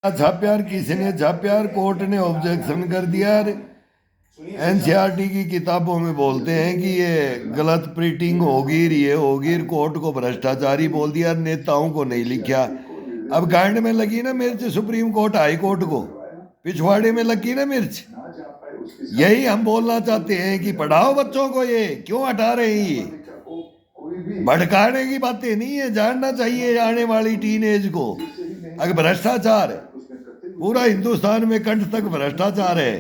झाप्यार किसी ने झाप्यार कोर्ट ने ऑब्जेक्शन कर दिया। एनसीईआरटी की किताबों में बोलते हैं कि ये गलत प्रिंटिंग होगी, ये होगी, कोर्ट को भ्रष्टाचारी बोल दिया, नेताओं को नहीं लिखा। अब गांड में लगी ना मिर्च सुप्रीम कोर्ट हाई कोर्ट को, पिछवाड़े में लगी ना मिर्च। यही हम बोलना चाहते हैं कि पढ़ाओ बच्चों को, ये क्यों हटा रहे हैं, ये भड़काने की बातें नहीं है, जानना चाहिए आने वाली टीनेज को। अगर भ्रष्टाचार पूरा हिंदुस्तान में कंठ तक भ्रष्टाचार है,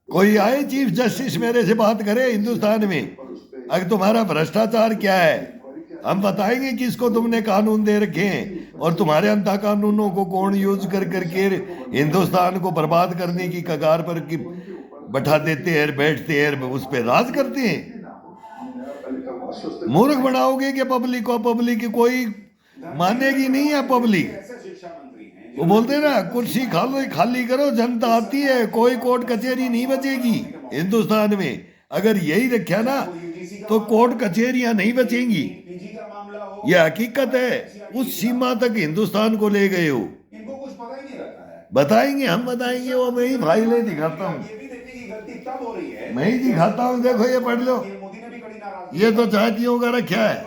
कोई आए चीफ जस्टिस मेरे से बात करे हिंदुस्तान में, अगर तुम्हारा भ्रष्टाचार क्या है हम बताएंगे किसको तुमने कानून दे रखे हैं और तुम्हारे अंधा कानूनों को कौन यूज कर करके हिंदुस्तान को बर्बाद करने की कगार पर की बैठा देते हैं, बैठते हैं, उस पर राज करते हैं। मूर्ख बनाओगे कि पब्लिक को, पब्लिक की कोई मानेगी नहीं है। पब्लिक वो बोलते हैं ना, कुर्सी खाली करो जनता आती है, कोई कोर्ट कचहरी नहीं बचेगी हिंदुस्तान में। अगर यही रखा ना तो कोर्ट कचहरियां नहीं बचेंगी, ये हकीकत है। उस सीमा तक हिंदुस्तान को ले गए हो। बताएंगे, हम बताएंगे, वो मैं ही फाइलें दिखाता हूँ, मैं ही दिखाता हूँ, देखो ये पढ़ लो। ये तो चाहतियों का रखा है,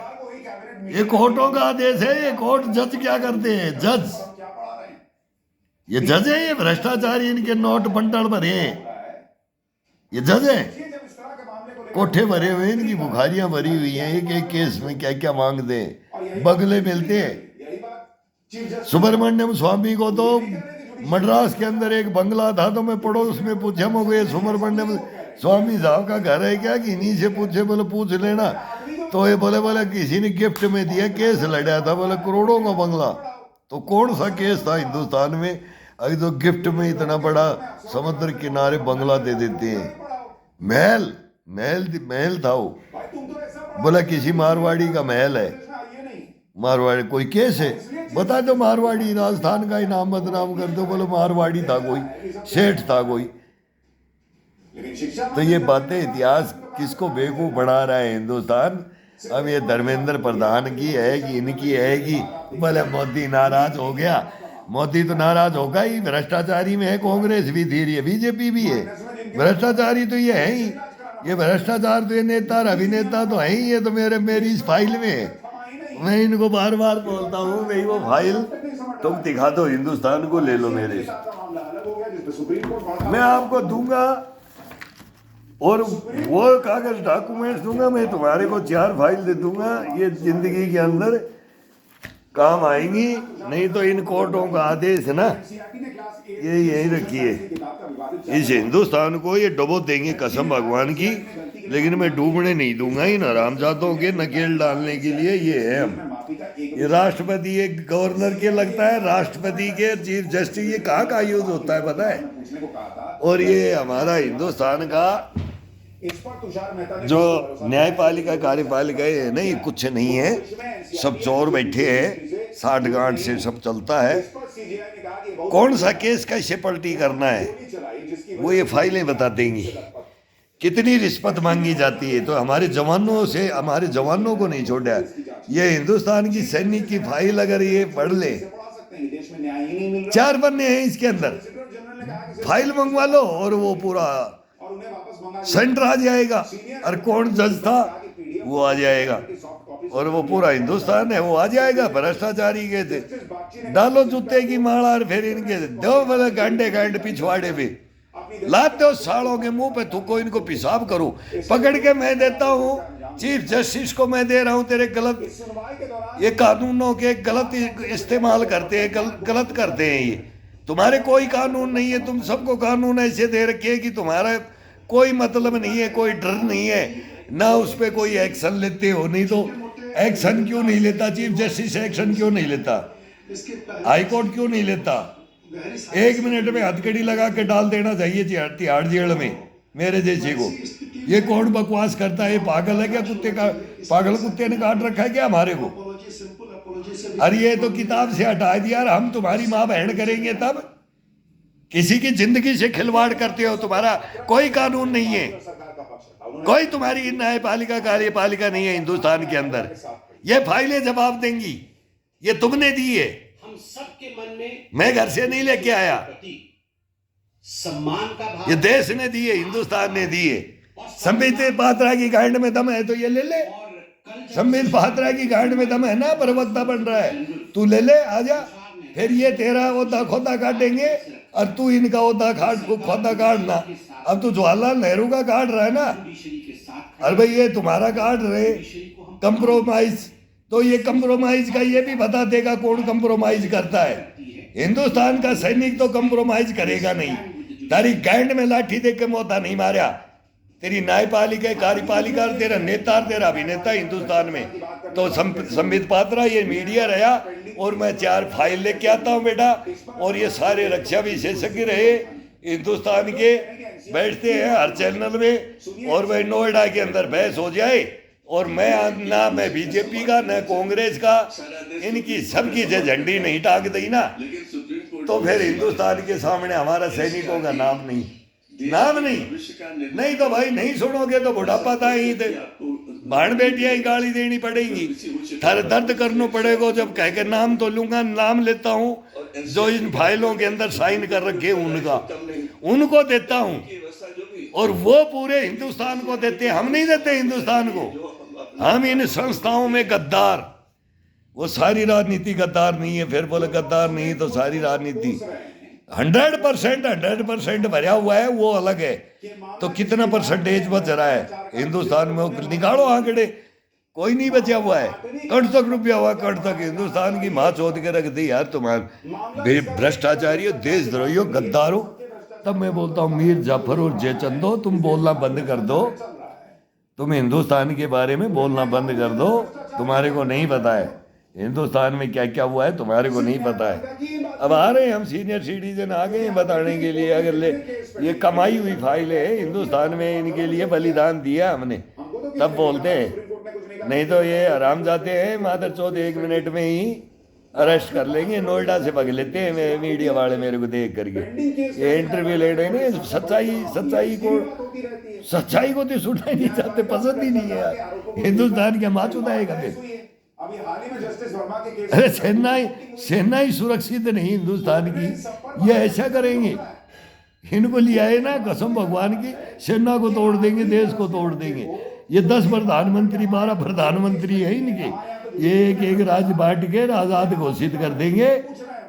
ये कोर्टों का आदेश है। ये कोर्ट जज क्या करते हैं, जज, ये जज है, ये भ्रष्टाचारी, इनके नोट बंडल भरे हैं, ये जज है। कोठे भरे हुए, इनकी बुखारियां भरी हुई हैं, एक एक केस में क्या क्या मांगते हैं, बगले मिलते हैं। सुब्रमण्यम स्वामी को तो मद्रास के अंदर एक बंगला था, तो मैं पड़ोस में पूछा, मुझे सुब्रमण्यम स्वामी साहब का घर है क्या, कि इन्हीं से पूछे, बोले पूछ लेना। तो ये बोले किसी ने गिफ्ट में दिया, केस लड़ा था, बोले करोड़ों का बंगला। तो कौन सा केस था हिंदुस्तान में अगर तो गिफ्ट में इतना बड़ा समुद्र किनारे बंगला दे देते हैं। महल महल महल था वो, बोला किसी मारवाड़ी का महल है। मारवाड़ी कोई केस है, बता दो मारवाड़ी, राजस्थान का ही नाम बदनाम कर दो, बोलो मारवाड़ी था, कोई सेठ था कोई। तो ये बातें, इतिहास किसको बेवकूफ बना रहा है हिंदुस्तान। अब ये धर्मेंद्र प्रधान की है कि इनकी है कि बोले मोदी नाराज हो गया। मोदी तो नाराज होगा ही, भ्रष्टाचारी में है, कांग्रेस भी थी, ये बीजेपी भी है, भ्रष्टाचारी तो ये है ही। ये भ्रष्टाचार तो ये नेता और अभिनेता तो है ही। ये तो मेरी इस फाइल में है, मैं इनको बार बार बोलता हूँ, भाई वो फाइल तुम दिखा दो हिंदुस्तान को, ले लो मेरे, मैं आपको दूंगा और वो कागज डॉक्यूमेंट्स दूंगा। मैं तुम्हारे को 4 फाइल दे दूंगा, ये जिंदगी के अंदर काम आएंगी। नहीं तो इन कोर्टों का आदेश है ना, ये यही रखिए, इस हिंदुस्तान को ये डुबो देंगे कसम भगवान की। लेकिन मैं डूबने नहीं दूंगा इन हरामजादों के नकेल डालने के लिए। ये है हम, ये राष्ट्रपति, ये गवर्नर के लगता है, राष्ट्रपति के, चीफ जस्टिस, ये कहाँ का यूज होता है पता है। और ये हमारा हिंदुस्तान का जो न्यायपालिका कार्यपालिका है नहीं, कुछ नहीं है, सब चोर बैठे हैं, 60 गांठ से सब चलता है। कौन सा केस कैसे पलटी करना है वो ये फाइलें बता देंगी। कितनी रिश्वत मांगी जाती है, तो हमारे जवानों से, हमारे जवानों को नहीं छोड़ा। ये हिंदुस्तान की सैनिक की फाइल अगर ये पढ़ ले, 4 पन्ने हैं इसके अंदर, फाइल मंगवा लो और वो पूरा सेंटर आ जाएगा, और कौन जज था वो आ जाएगा, और वो पूरा हिंदुस्तान है वो आ जाएगा। भ्रष्टाचारी के थे, डालो जूते की माला और फिर इनके दो वाले गांडे गांड पिछवाड़े पे लाते हो, सालों के मुंह पे थूको, इनको पेशाब करो। पकड़ के मैं देता हूँ चीफ जस्टिस को, मैं दे रहा हूँ तेरे गलत, ये कानूनों के गलत इस्तेमाल करते हैं, गलत करते हैं। ये तुम्हारे कोई कानून नहीं है, तुम सबको कानून ऐसे दे रखे है कि तुम्हारा कोई मतलब नहीं है, कोई डर नहीं है ना, उस पर कोई एक्शन लेते हो। नहीं तो एक्शन क्यों नहीं लेता चीफ जस्टिस, एक्शन क्यों नहीं लेता, हाई कोर्ट क्यों नहीं लेता। 1 मिनट में हथकड़ी लगा के डाल देना चाहिए तिहाड़ जेल में मेरे जैसे को। ये कौन बकवास करता है, पागल है क्या, कुत्ते का पागल कुत्ते ने काट रखा है क्या हमारे को। अरे ये तो किताब से हटा दिया, हम तुम्हारी माँ बहन करेंगे तब। किसी की जिंदगी से खिलवाड़ करते हो, तुम्हारा कोई कानून नहीं है, कोई तुम्हारी न्यायपालिका कार्यपालिका नहीं है हिंदुस्तान के अंदर। ये फाइलें जवाब देंगी, ये तुमने दी है। हम सबके मन में मैं घर से नहीं लेके आया, सम्मान का भाव, ये देश ने दिए, हिंदुस्तान ने दिए। संबित पात्रा की गांड में दम है तो ये ले ले। संबित पात्रा की गांड में दम है ना, प्रवक्ता बन रहा है, तू ले ले, आजा। फिर ये तेरा ओदा खोदा काटेंगे और तू इनका ओदा खोदा काटना। अब तू जवाहरलाल नेहरू का काट रहा है ना, अरे भाई ये तुम्हारा काट रहे कंप्रोमाइज, तो ये कंप्रोमाइज का ये भी बता देगा कौन कंप्रोमाइज करता है। हिंदुस्तान का सैनिक तो कंप्रोमाइज करेगा नहीं। तारी गांड में लाठी दे के मोता नहीं मारा, तेरी न्यायपालिका कार्यपालिका तेरा नेता तेरा अभिनेता हिंदुस्तान में तो संबित पात्रा ये मीडिया रहा। और मैं 4 फाइल लेके आता हूँ बेटा, और ये सारे रक्षा विशेषज्ञ रहे हिंदुस्तान के, बैठते हैं हर चैनल में, और वह नोएडा के अंदर बहस हो जाए, और मैं ना मैं बीजेपी का न कांग्रेस का, इनकी सबकी जो झंडी नहीं टाक दी ना, तो फिर हिंदुस्तान के सामने हमारा सैनिकों का नाम नहीं, नाम नहीं तो भाई नहीं सुनोगे तो बुढ़ापा था ही थे, भाण बेटियां ही गाली देनी पड़ेगी, थारे दर्द करना पड़ेगा। जब कह के नाम तो लूंगा, नाम लेता हूँ जो इन फाइलों के अंदर साइन कर रखे उनका, उनको देता हूँ, और वो पूरे हिंदुस्तान को देते, हम नहीं देते हिंदुस्तान को। हम इन संस्थाओं में गद्दार, वो सारी राजनीति गद्दार नहीं है, फिर बोले गद्दार नहीं तो सारी राजनीति 100% भरा हुआ है, वो अलग है। तो कितना परसेंटेज बच रहा है हिंदुस्तान में, निकालो आंकड़े, कोई नहीं बचा हुआ है। कट तक रुपया हुआ, कट तक हिंदुस्तान की माँ चोद के रख दी यार, तुम्हारे भ्रष्टाचारी हो, देशद्रोही हो, गद्दार हो। तब मैं बोलता हूँ मीर जाफर और जयचंदो, तुम बोलना बंद कर दो, तुम हिंदुस्तान के बारे में बोलना बंद कर दो, तुम्हारे को नहीं पता है हिंदुस्तान में क्या क्या हुआ है, तुम्हारे को नहीं पता है। अब आ रहे हैं हम सीनियर सिटीजन आ गए हैं बताने के लिए, अगर ले ये कमाई हुई फाइल है हिंदुस्तान में, इनके लिए बलिदान दिया हमने, तब बोलते हैं, नहीं तो ये आराम जाते हैं मादर चौथ 1 मिनट में ही अरेस्ट कर लेंगे, नोएडा से भग लेते हैं मीडिया वाले मेरे को देख करके। ये इंटरव्यू ले रहे हैं, सच्चाई को तो सुनना ही नहीं चाहते, पसंद ही नहीं है यार। हिंदुस्तान क्या माचुदा है कभी? अरे सेना ही सुरक्षित नहीं हिंदुस्तान की, ये ऐसा करेंगे, इनको लिया है ना कसम भगवान की, सेना को तोड़ देंगे, देश को तोड़ देंगे। ये 10 प्रधानमंत्री 12 प्रधानमंत्री है इनके, ये एक राज्य बांट के आजाद घोषित कर देंगे।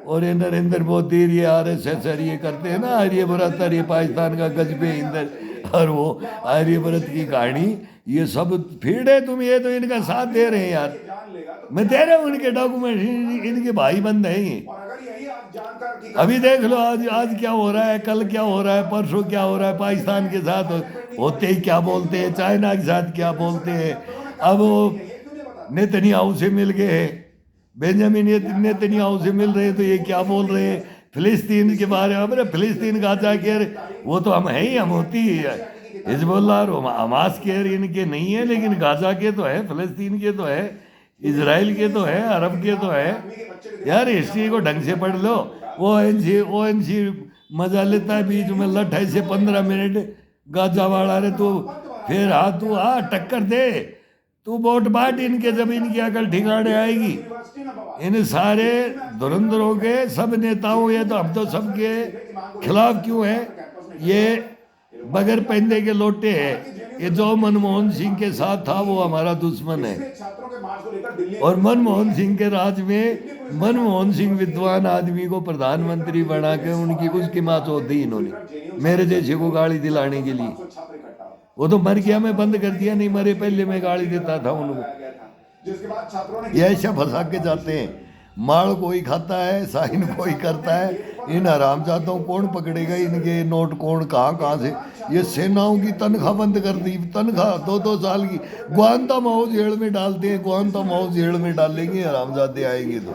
और ये नरेंद्र मोदी ये RSS ये करते हैं ना, आर्यव्रत, ये पाकिस्तान का गजबे इंदर, और वो आर्यव्रत की कहानी, ये सब फीड है। तुम ये तो इनका साथ दे रहे हैं यार, मैं दे रहा हूँ इनके डॉक्यूमेंट, इनके भाई बंद है ये। अभी देख लो आज क्या हो रहा है, कल क्या हो रहा है, परसों क्या हो रहा है, पाकिस्तान के साथ होते ही क्या बोलते हैं, चाइना के साथ क्या बोलते हैं। अब वो नेतन्याहू से मिल गए, बेंजामिन नेतन्याहू से मिल रहे, तो ये क्या बोल रहे हैं फिलिस्तीन के बारे में। अरे फिलिस्तीन गाजा के, वो तो हम है ही, हम होती है हिजबुल्लाह और हमास के इनके नहीं है, लेकिन गाजा के तो है, फिलिस्तीन के तो है, इजराइल के तो है, अरब के तो है। यार हिस्ट्री को ढंग से पढ़ लो। ONC मजा लेता है, बीच में लठ ऐसे 15 मिनट गाजा वाला रे, तो फिर तू टक्कर दे, तू वोट बांट इनके, जब इनकी अकल ठिकाने आएगी। इन सारे धुरंधरों के सब नेताओं, ये तो अब तो सबके खिलाफ क्यों है, ये बगैर पहनने के लोटे हैं। ये जो मनमोहन सिंह के साथ था वो हमारा दुश्मन है, और मनमोहन सिंह के राज में मनमोहन सिंह विद्वान आदमी को प्रधानमंत्री बना के उनकी उसकी मात होती इन्होंने मेरे जैसे को गाली दिलाने के लिए। वो तो मर गया, मैं बंद कर दिया, नहीं मरे पहले मैं गाली देता था उनको। ये ऐसा फंसा के जाते हैं, माल कोई खाता है, साइन कोई करता है। इन हरामजादों कौन पकड़ेगा, इनके नोट कौन कहाँ से। ये सेनाओं की तनख्वाह बंद कर दी, तनख्वाह 2-2 साल की गुआंतानामो जेल में डालते हैं, गुआंतानामो जेल में डालेंगे हरामजादे आएंगे तो।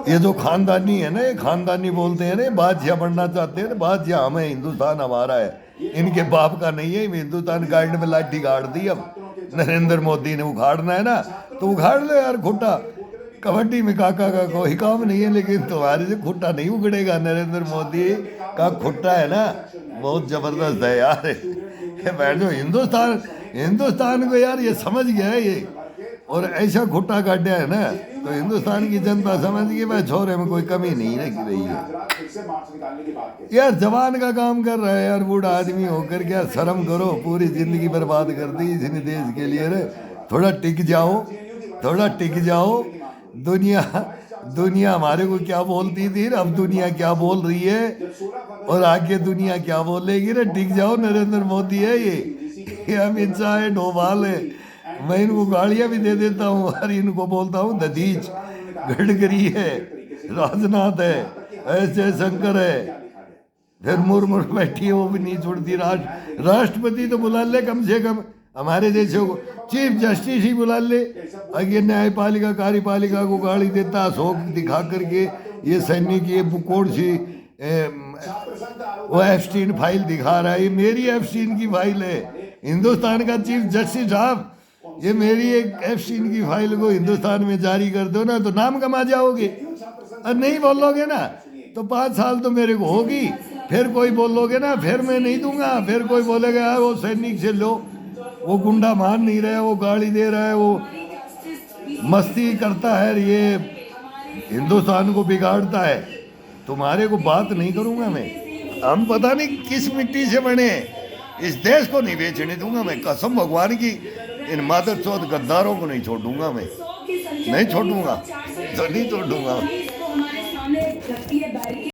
ये जो खानदानी है ना, ये खानदानी बोलते हैं ना, बादशाह बनना चाहते हैं ना, बादशाह हमें, हिंदुस्तान हमारा है, इनके बाप का नहीं है। हिंदुस्तान गार्ड में लाठी गाड़ दी, अब नरेंद्र मोदी ने उखाड़ना है ना तो उखाड़ लो यार खुट्टा। कबड्डी में काका का कोई काम नहीं है, लेकिन तुम्हारे से खुट्टा नहीं उगड़ेगा। नरेंद्र मोदी का खुट्टा है ना बहुत जबरदस्त है यार। बैठ जो हिंदुस्तान को यार ये समझ गया है ये, और ऐसा खुट्टा काटा है ना, तो हिंदुस्तान की जनता समझ गई भाई छोरे में कोई कमी नहीं रखी रही है। यार जवान का काम कर रहा है यार, बूढ़ा आदमी होकर क्या, शर्म करो, पूरी जिंदगी बर्बाद कर दी इसने देश के लिए रे। थोड़ा टिक जाओ, थोड़ा टिक जाओ। दुनिया दुनिया हमारे को क्या बोलती थी, अब दुनिया क्या बोल रही है और आगे दुनिया क्या बोलेगी रे। टिक जाओ, नरेंद्र मोदी है ये अमित शाह है, डोभाल है, मैं इनको गालियां भी दे देता हूँ और इनको बोलता हूँ ददीज। गडकरी है, राजनाथ है, एस जयशंकर है, फिर मुर्मू बैठी है वो भी नहीं छोड़ती। राष्ट्रपति तो बुला ले कम से कम, हमारे देशों को चीफ जस्टिस ही बुला ले। आगे न्यायपालिका कार्यपालिका को गाली देता शोक दिखा करके, ये सैनिक ये कौन सी वो एफस्टीन फाइल दिखा रहा है, ये मेरी एफस्टीन की फाइल है। हिंदुस्तान का चीफ जस्टिस साहब, ये मेरी एक एफस्टीन की फाइल को हिंदुस्तान में जारी कर दो ना, तो नाम कमा जाओगे। और नहीं बोलोगे ना तो 5 साल तो मेरे को होगी, फिर कोई बोलोगे ना फिर मैं नहीं दूंगा, फिर कोई बोलेगा वो सैनिक से लो, वो गुंडा मार नहीं रहा है, वो गाली दे रहा है, वो मस्ती करता है, ये हिंदुस्तान को बिगाड़ता है। तुम्हारे को बात नहीं करूंगा मैं। हम पता नहीं किस मिट्टी से बने, इस देश को नहीं बेचने दूंगा मैं, कसम भगवान की। इन मादरचोद गद्दारों को नहीं छोड़ूंगा मैं, नहीं छोड़ूंगा, तो नहीं छोड़ूंगा।